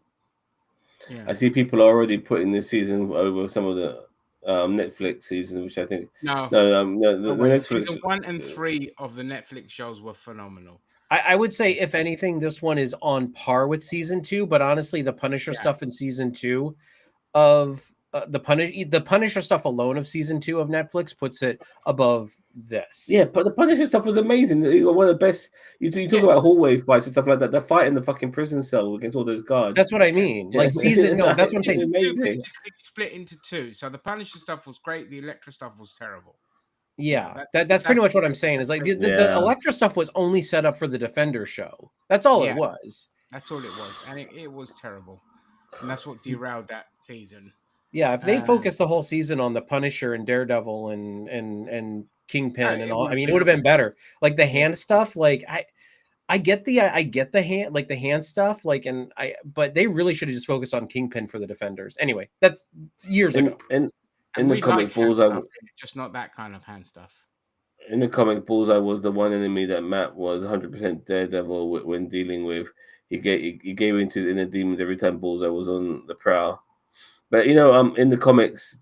S3: Yeah.
S1: I see people are already putting this season over some of the Netflix seasons, which I think
S3: No,
S1: no,
S3: no
S1: the
S3: way.
S1: Netflix.
S3: Season 1 and 3 of the Netflix shows were phenomenal.
S2: I would say, if anything, this one is on par with season 2. But honestly, the Punisher
S3: Yeah,
S2: stuff in season 2 of the Punisher stuff alone of season 2 of Netflix puts it above this.
S1: Yeah, but the Punisher stuff was amazing. He got one of the best. You talk
S3: yeah,
S1: about hallway fights and stuff like that. The fight in the fucking prison cell against all those guards.
S2: That's what I
S3: yeah.
S2: mean.
S1: Yeah,
S2: Like season, no, that's what I'm
S1: it's
S2: saying.
S3: Two
S1: amazing.
S3: basically split into two. So the Punisher stuff was great. The Elektra stuff was terrible.
S2: Yeah,
S3: That
S2: that's pretty
S3: that's
S2: much what
S3: what
S2: I'm saying. Is like
S3: separated.
S2: the
S1: Yeah,
S2: Elektra stuff was only set up for the Defender show. That's all it
S3: Yeah,
S2: was.
S3: that's all it was, and it was terrible, and that's what derailed that season.
S2: Yeah, if they
S3: Um,
S2: focused the whole season on the Punisher and Daredevil and
S3: no,
S2: Kingpin and
S3: it
S2: all,
S3: would
S2: I
S3: have
S2: mean, it
S3: been
S2: would have been better. Like the
S3: yeah,
S2: hand stuff, like I get the hand, like the hand stuff, like, but they really should have just focused on Kingpin for the Defenders. Anyway, that's years
S1: in
S2: ago.
S1: in in
S3: and
S1: the
S3: we like
S1: comic
S3: hand
S1: Bullseye,
S3: stuff, just not that kind of hand stuff.
S1: in the comic Bullseye was the one enemy that Matt was 100% Daredevil when dealing with. He gave into the inner demons every time Bullseye was on the prowl. But in the comics,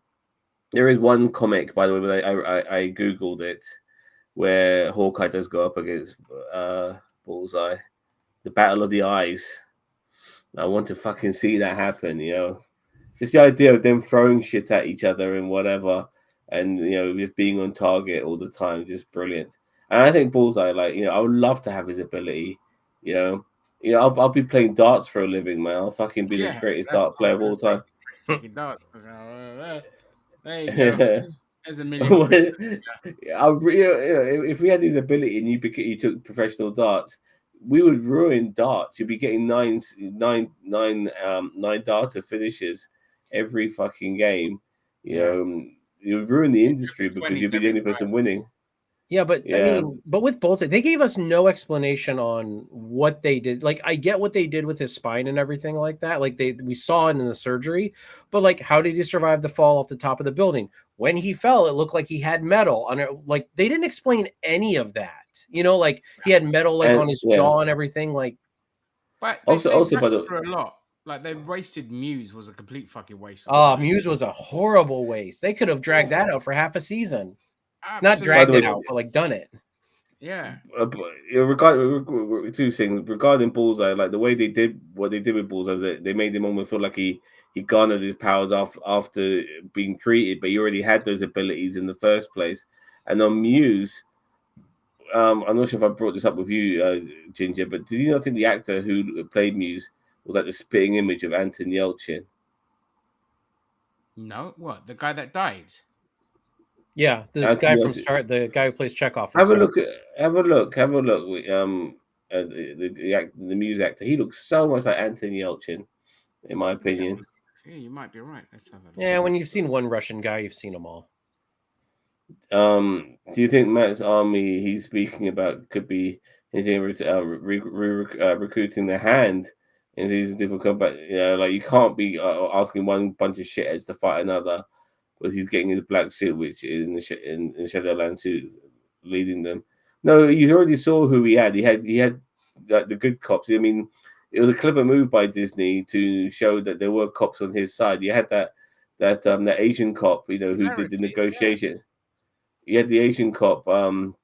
S1: there is one comic, by the way, but I googled it, where Hawkeye does go up against Bullseye, the Battle of the Eyes. I want to fucking see that happen. Just the idea of them throwing shit at each other and whatever, and just being on target all the time, just brilliant. And I think Bullseye, like, I would love to have his ability. You know, I'll be playing darts for a living, man. I'll fucking be the
S3: Yeah,
S1: greatest
S3: that's
S1: dart
S3: what I
S1: player
S3: was
S1: of
S3: gonna
S1: all
S3: say.
S1: time.
S3: Trick fucking darts. There you go. There's £1 million.
S1: If we had his ability and you took professional darts, we would ruin darts. You'd be getting nine darter finishes every fucking game.
S3: Yeah,
S1: You would ruin the industry because
S3: 20s
S1: you'd be the
S3: every
S1: only
S3: time.
S1: person winning.
S2: Yeah, but I
S1: Yeah,
S2: mean, but with Bullseye, they gave us no explanation on what they did. Like, I get what they did with his spine and everything like that. Like, we saw it in the surgery, but like, how did he survive the fall off the top of the building? When he fell, it looked like he had metal on it. Like, they didn't explain any of that. Like he had metal like
S1: and
S2: on his
S1: yeah.
S2: jaw and everything. Like,
S3: But they
S1: Also, by
S3: rushed
S1: the
S3: through a lot. Like they wasted Muse was a complete fucking waste of time.
S2: Muse was a horrible waste. They could have dragged that out for half a season. Not
S1: by
S3: Absolutely.
S1: the
S2: dragged it
S1: way,
S2: out, but like done it.
S3: Yeah.
S1: regarding two things regarding Bullseye, like the way they did what they did with Bullseye, they made him almost feel like he garnered his powers after being treated, but he already had those abilities in the first place. And on Muse, I'm not sure if I brought this up with you, Ginger, but did you not think the actor who played Muse was like the spitting image of Anton Yelchin?
S3: No, what? The guy that died?
S2: Yeah, the
S1: Anton
S2: guy from
S1: Yelchin.
S2: the guy who plays Chekhov from
S1: Have a
S2: Star.
S1: look. Have a look. Have a look. The Muse actor. He looks so much like Anton Yelchin, in my
S3: Yeah.
S1: opinion.
S3: Yeah, you might be right. Let's have a look.
S2: Yeah, when you've seen one Russian guy, you've seen them all.
S1: Do you think Matt's army he's speaking about could be recruiting the Hand in season 2 for combat. Like you can't be asking one bunch of shitheads to fight another, because he's getting his black suit, which is in Shadowland suit, leading them. No, you already saw who he had. He had like the good cops. I mean, it was a clever move by Disney to show that there were cops on his side. You had that Asian cop, who did the negotiation. You had the Asian cop who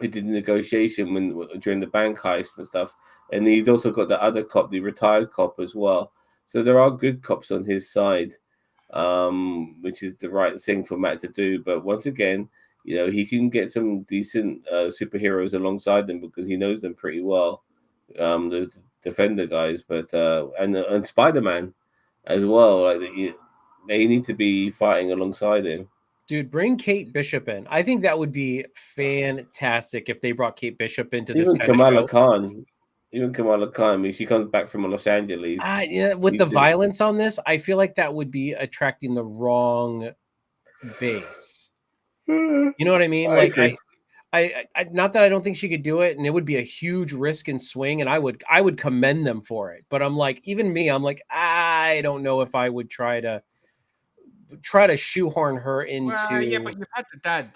S1: did the negotiation during the bank heist and stuff, and he's also got the other cop, the retired cop as well. So there are good cops on his side, which is the right thing for Matt to do. But once again, he can get some decent superheroes alongside them because he knows them pretty well. Those Defender guys, but and Spider-Man as well. Like they need to be fighting alongside him.
S2: Dude, bring Kate Bishop in. I think that would be fantastic if they brought Kate Bishop into this
S1: Even
S2: kind
S1: Kamala
S2: of show.
S1: Khan. Even Kamala Khan. I mean, she comes back from Los Angeles.
S2: Yeah, with the violence on this, I feel like that would be attracting the wrong base. You know what I mean? Like, I not that I don't think she could do it, and it would be a huge risk and swing, and I would commend them for it. But I'm like, even me, I'm like, I don't know if I would try to shoehorn her into.
S3: Yeah, but you've had the dad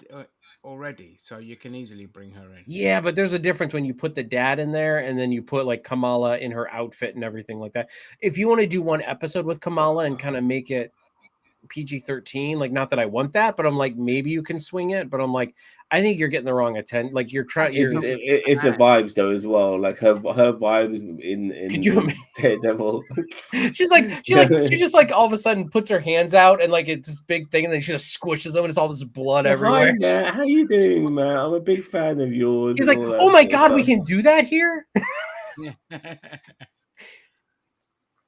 S3: already, so you can easily bring her in.
S2: Yeah, but there's a difference when you put the dad in there and then you put like Kamala in her outfit and everything like that. If you want to do one episode with Kamala and kind of make it PG-13, like, not that I want that, but I'm like, maybe you can swing it. But I'm like, I think you're getting the wrong attention. Like, you're trying.
S1: It's the vibes though as well. Like her vibes in Daredevil.
S2: she just like all of a sudden puts her hands out and like it's this big thing, and then she just squishes them, and it's all this blood everywhere.
S1: Hi, Matt. How you doing, Matt? I'm a big fan of yours.
S2: He's like, oh my god, we can do that here.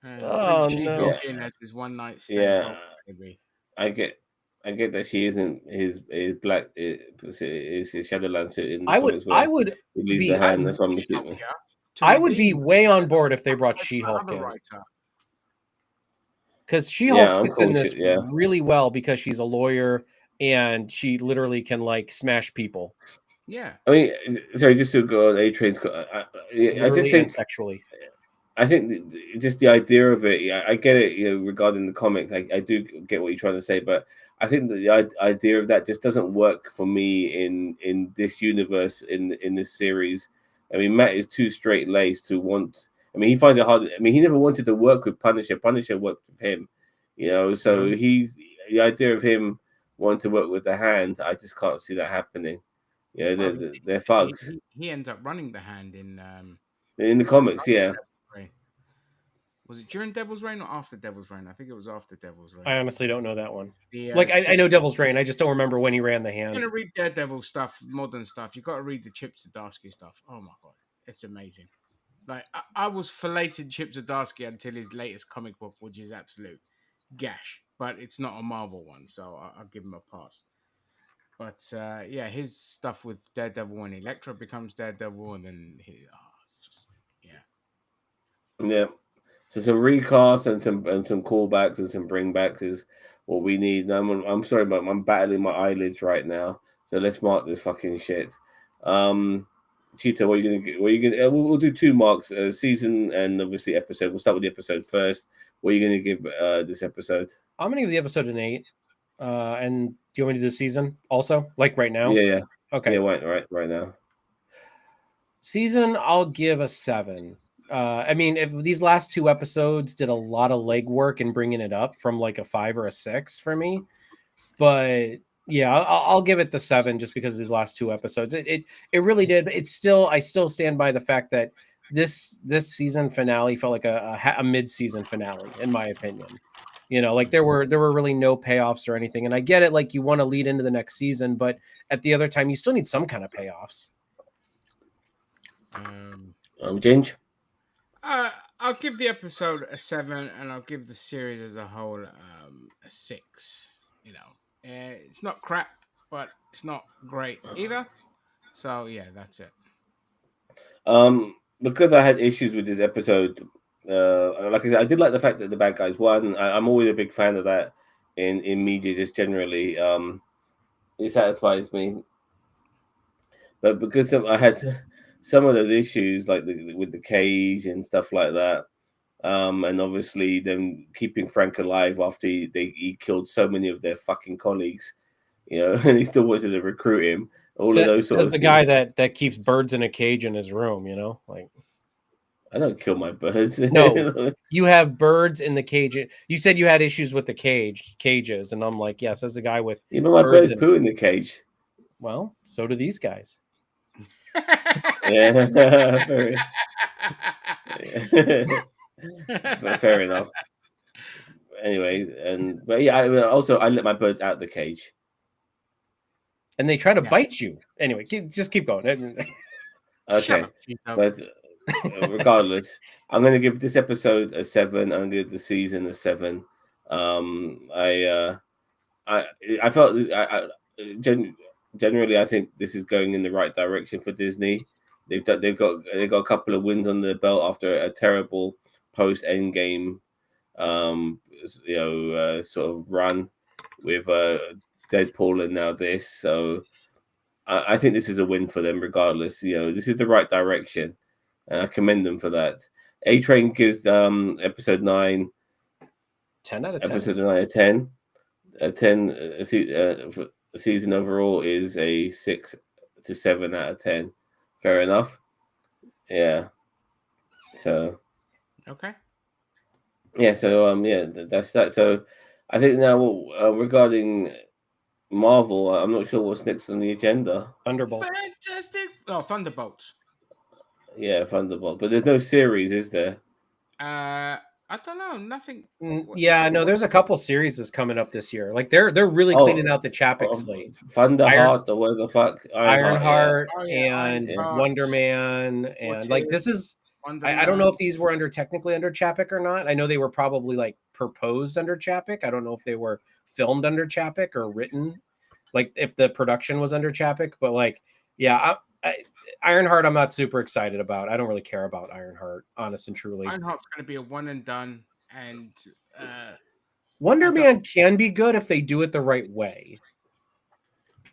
S2: Oh no!
S3: His one night stand.
S1: Yeah, I get that she isn't his black. Is his Shadowland suit in the comics.
S2: I would
S1: be. That's what I'm assuming.
S2: I would be way on board if they brought She-Hulk in, because She-Hulk fits in this really well because she's a lawyer and she literally can like smash people.
S3: Yeah,
S1: I mean, sorry, just to go on A-Train's. I just think
S2: sexually.
S1: I think just the idea of it, I get it, regarding the comics. I do get what you're trying to say, but I think that the idea of that just doesn't work for me in this universe, in this series. I mean, Matt is too straight-laced to want. I mean, he finds it hard. I mean, he never wanted to work with Punisher. Punisher worked with him, So he's the idea of him wanting to work with the Hand. I just can't see that happening. They're thugs.
S3: He ends up running the Hand in
S1: the comics, yeah.
S3: Was it during Devil's Reign or after Devil's Reign? I think it was after Devil's Reign.
S2: I honestly don't know that one. I know Devil's Reign. I just don't remember when he ran the Hand.
S3: You're going to read Daredevil stuff, modern stuff. You've got to read the Chip Zdarsky stuff. Oh my god, it's amazing. Like I was filleted Chip Zdarsky until his latest comic book, which is absolute gash. But it's not a Marvel one, so I'll give him a pass. But his stuff with Daredevil when Elektra becomes Daredevil, and then it's just
S1: yeah. So some recasts and some callbacks and some bringbacks is what we need. I'm sorry, but I'm battling my eyelids right now. So let's mark this fucking shit. Cheetah, what are you gonna? We'll do 2 marks: season and obviously episode. We'll start with the episode first. What are you gonna give this episode?
S2: I'm gonna give the episode an 8. And do you want me to do the season also, like right now?
S1: Yeah.
S2: Okay.
S1: Yeah, right now.
S2: Season, I'll give a 7. I mean, if these last 2 episodes did a lot of legwork in bringing it up from like a 5 or a 6 for me, but yeah, I'll give it the 7 just because of these last 2 episodes. It really did. I still stand by the fact that this season finale felt like a mid-season finale, in my opinion. Like there were really no payoffs or anything, and I get it. Like you want to lead into the next season, but at the other time, you still need some kind of payoffs.
S1: Ginge?
S3: I'll give the episode a 7, and I'll give the series as a whole a 6. It's not crap, but it's not great either. So yeah, that's it.
S1: Because I had issues with this episode, like I said, I did like the fact that the bad guys won. I'm always a big fan of that in media, just generally. It satisfies me. But because I had some of those issues, like with the cage and stuff like that, and obviously them keeping Frank alive after he killed so many of their fucking colleagues, and he still wanted to recruit him. All of those sort
S2: Says
S1: of
S2: the
S1: things.
S2: guy that keeps birds in a cage in his room. Like,
S1: I don't kill my birds.
S2: no, you have birds in the cage. You said you had issues with the cages, and I'm like, yeah, says the guy with
S1: Even my
S2: birds
S1: birds
S2: in.
S1: poo in the cage.
S2: Well, so do these guys.
S1: Yeah, fair enough. Anyway, but yeah, I let my birds out the cage.
S2: And they try to bite you. Anyway, just keep going.
S1: Okay, but regardless, I'm going to give this episode a 7. I'm going to give the season a 7. I felt generally I think this is going in the right direction for Disney. They've got a couple of wins on their belt after a terrible post Endgame sort of run with Deadpool and now this. So I think this is a win for them regardless. This is the right direction, and I commend them for that. A-Train gives episode 9
S2: 10 out of 10.
S1: Episode 9 out of 10. 10 for the season overall is a 6 to 7 out of 10. Fair enough. Yeah. So.
S3: Okay.
S1: Yeah. So that's that. So I think now regarding Marvel, I'm not sure what's next on the agenda.
S2: Thunderbolts.
S3: Fantastic. Oh, Thunderbolts.
S1: Yeah, Thunderbolt. But there's no series, is there?
S3: I don't know. Nothing.
S2: Yeah, no. There's a couple series that's coming up this year. Like they're really cleaning out the Chapek slate.
S1: Thunderheart or whatever the fuck.
S2: Ironheart
S3: yeah.
S2: and Wonder Man and like this is. I don't know if these were technically under Chapek or not. I know they were probably like proposed under Chapek. I don't know if they were filmed under Chapek or written, like if the production was under Chapek. But like, yeah, Ironheart, I'm not super excited about. I don't really care about Ironheart, honest and truly.
S3: Ironheart's going to be a one and done, and
S2: Wonder Man can be good if they do it the right way.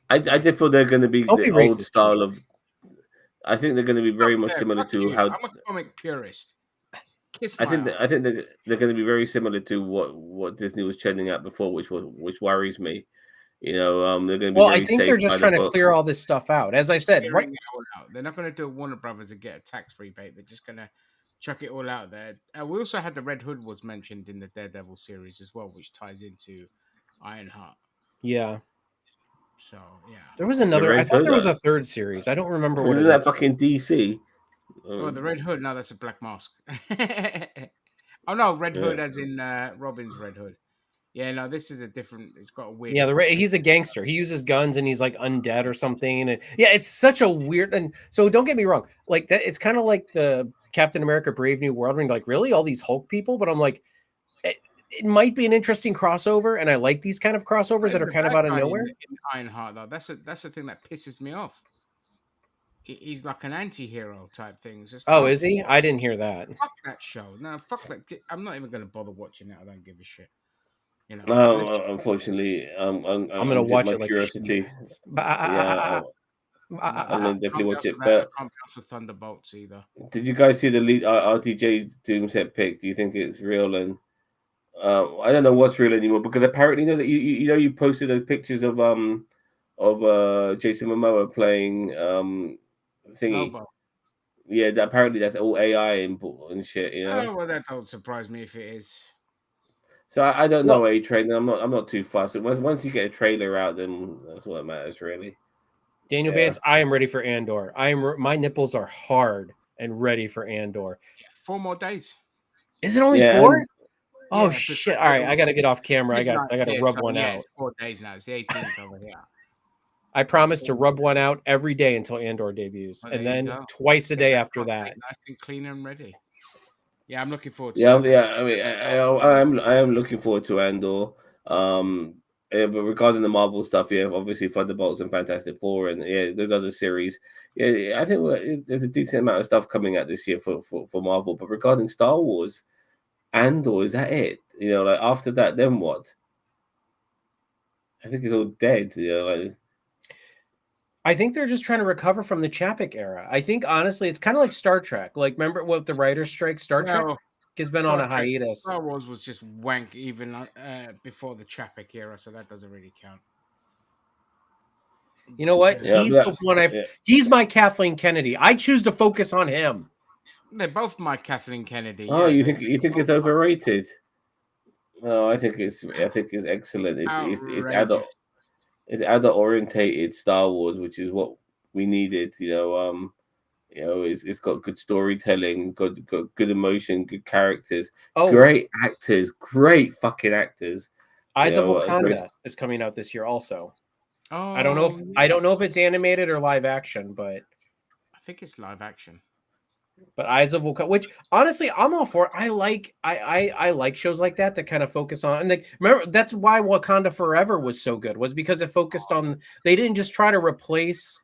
S1: I just feel they're going to be the old style of. I think they're going to be very much similar to how.
S3: I'm a comic purist.
S1: I think they're going to be very similar to what Disney was churning out before, which worries me. They're going to be.
S2: Well, I think they're just trying to clear all this stuff out. As I said, right?
S3: They're not going to do Warner Brothers and get a tax rebate. They're just going to chuck it all out there. We also had the Red Hood was mentioned in the Daredevil series as well, which ties into Ironheart.
S2: Yeah.
S3: So yeah,
S2: there was another. I thought there was a third series. I don't remember what.
S1: Isn't that fucking DC?
S3: Oh, the Red Hood. No, that's a Black Mask. Oh no, Red Hood as in Robin's Red Hood. Yeah, no, this is a different. It's got a weird.
S2: Yeah, he's a gangster. He uses guns and he's like undead or something. And yeah, it's such a weird. And so don't get me wrong, like that. It's kind of like the Captain America: Brave New World. And like, really, all these Hulk people? But I'm like, it might be an interesting crossover, and I like these kind of crossovers that are kind of out of nowhere.
S3: In Ironheart, though, that's the thing that pisses me off. He's like an anti-hero type thing. Just
S2: is he? I didn't hear that.
S3: Fuck that show. No, fuck that. I'm not even going to bother watching it. I don't give a shit.
S1: No, unfortunately, I'm
S2: going to watch it.
S1: Curiosity.
S2: I'm
S1: going to definitely watch it. But
S3: I can't be for Thunderbolts either.
S1: Did you guys see the lead RTJ Doomset pick? Do you think it's real? And I don't know what's real anymore because apparently, that you posted those pictures of Jason Momoa playing thingy.
S3: Lobo.
S1: Yeah, apparently that's all AI and shit.
S3: Oh, well, that don't surprise me if it is.
S1: So I don't know, A-Train. I'm not too fussed. Once you get a trailer out, then that's what matters, really.
S2: Daniel Vance, I am ready for Andor. My nipples are hard and ready for Andor.
S3: Yeah, 4 more days.
S2: Is it only 4? Oh shit! All right, I got to get off camera. I got to rub one out.
S3: It's 4 days now. It's the 18th over here.
S2: I promise to rub one out every day until Andor debuts, and then twice a day after that.
S3: Nice and clean and ready. Yeah, I'm looking forward to
S1: it. Yeah. I mean, I am looking forward to Andor. But regarding the Marvel stuff, obviously Thunderbolts and Fantastic Four, and those other series. I think there's a decent amount of stuff coming out this year for Marvel. But regarding Star Wars, Andor, is that it? Like after that, then what? I think it's all dead.
S2: I think they're just trying to recover from the Chapek era. I think honestly, it's kind of like Star Trek. Like, remember what the writers' strike Star Trek? He's been on a
S3: Trek
S2: hiatus.
S3: Star Wars was just wank even before the Chapek era, so that doesn't really count.
S2: You know what?
S1: Yeah,
S2: He's
S1: that-
S2: the one
S1: yeah.
S2: He's my Kathleen Kennedy. I choose to focus on him.
S3: They're both my Kathleen Kennedy.
S1: Oh,
S3: yeah,
S1: you
S3: they-
S1: think it's overrated? No, I think it's excellent. It's
S3: outrageous.
S1: It's adult orientated Star Wars, which is what we needed. It's got good storytelling, got good emotion, good characters,
S2: Oh,
S1: great actors, great fucking actors.
S2: Eyes of
S1: Yeah, well, it's very-
S2: Wakanda is coming out this year also.
S3: Oh,
S2: I don't know if
S3: yes.
S2: it's animated or live action, but
S3: I think it's live action.
S2: Eyes of Wakanda, which honestly I'm all for. I like shows like that kind of focus on, and remember that's why Wakanda Forever was so good, was because it focused on, they didn't just try to replace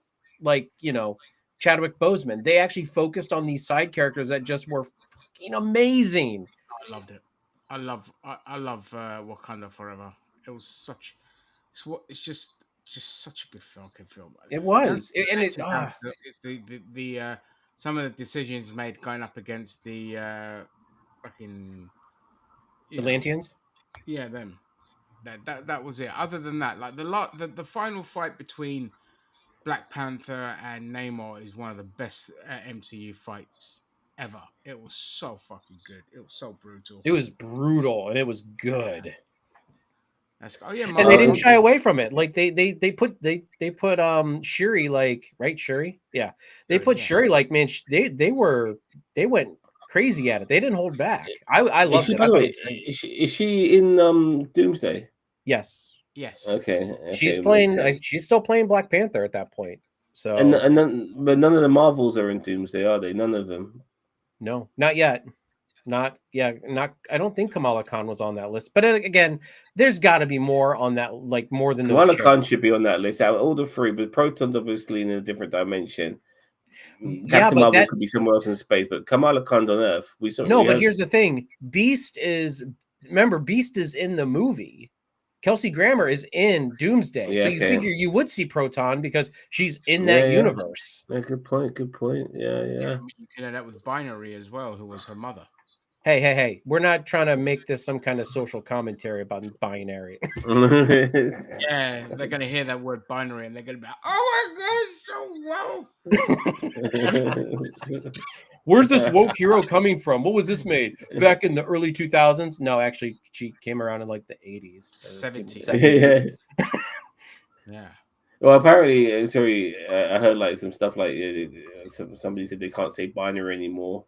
S2: Chadwick Boseman. They actually focused on these side characters that just were fucking amazing.
S3: I loved it. I love Wakanda Forever. It was it's just such a good fucking film.
S2: It was,
S3: It's the some of the decisions made going up against the fucking
S2: Atlanteans.
S3: Yeah, them. That was it. Other than that, like the final fight between Black Panther and Namor is one of the best MCU fights ever. It was so fucking good. It was so brutal.
S2: It was brutal and it was good.
S3: And
S2: they didn't shy away from it. Like they put Shuri, like, right, Shuri? Yeah. They put Shuri, like, man, they went crazy at it. They didn't hold back. I loved it.
S1: By the way, is she in Doomsday?
S2: Yes.
S1: Okay.
S2: She's playing. She's still playing Black Panther at that point. So
S1: but none of the Marvels are in Doomsday, are they? None of them.
S2: No, not yet. Not. I don't think Kamala Khan was on that list. But again, there's got to be more on that. Like more than
S1: Kamala Khan should be on that list. Out of all the three, but Proton's obviously in a different dimension. Captain Marvel could be somewhere else in space, but Kamala Khan's on Earth.
S2: But here's the thing: Beast is in the movie. Kelsey Grammer is in Doomsday, so you figure you would see Proton because she's in that universe.
S1: Yeah, good point. Yeah.
S3: You could end up with Binary as well, who was her mother.
S2: Hey! We're not trying to make this some kind of social commentary about binary.
S3: Yeah, they're gonna hear that word binary and they're gonna be like, "Oh my god,
S2: so woke!" Where's this woke hero coming from? What was this made back in the early 2000s? No, actually, she came around in like the 80s,
S3: 70s. Yeah.
S1: Well, apparently, I heard like some stuff like somebody said they can't say binary anymore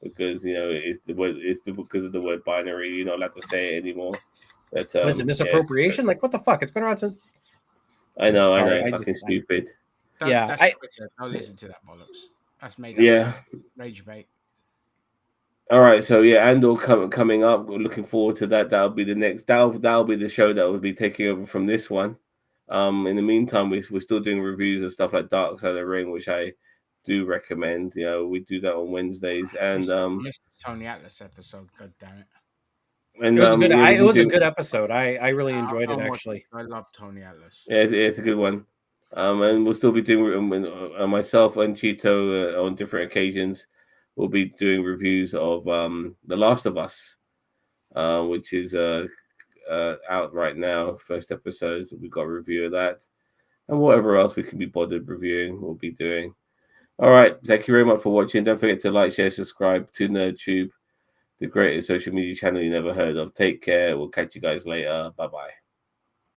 S1: because it's because of the word binary. You're not allowed to say it anymore. But,
S2: what is it, misappropriation? Like, what the fuck? It's been around since.
S1: I know, fucking stupid.
S3: That's I'll listen to that bollocks. That's made up. Rage bait.
S1: All right, so Andor coming up. We're looking forward to that. That'll be the next. That'll be the show that will be taking over from this one. In the meantime, we're still doing reviews of stuff like Dark Side of the Ring, which I do recommend. We do that on Wednesdays, and
S3: missed the Tony Atlas episode. God damn it!
S1: And
S2: it was a good. It was a good episode. I really enjoyed it actually.
S3: I love Tony Atlas.
S1: Yeah, it's a good one. And we'll still be doing myself and Cheeto on different occasions. We'll be doing reviews of The Last of Us, which is out right now. First episode, we've got a review of that, and whatever else we can be bothered reviewing, we'll be doing. All right, thank you very much for watching. Don't forget to like, share, subscribe to NerdTube, the greatest social media channel you never heard of. Take care. We'll catch you guys later. Bye bye.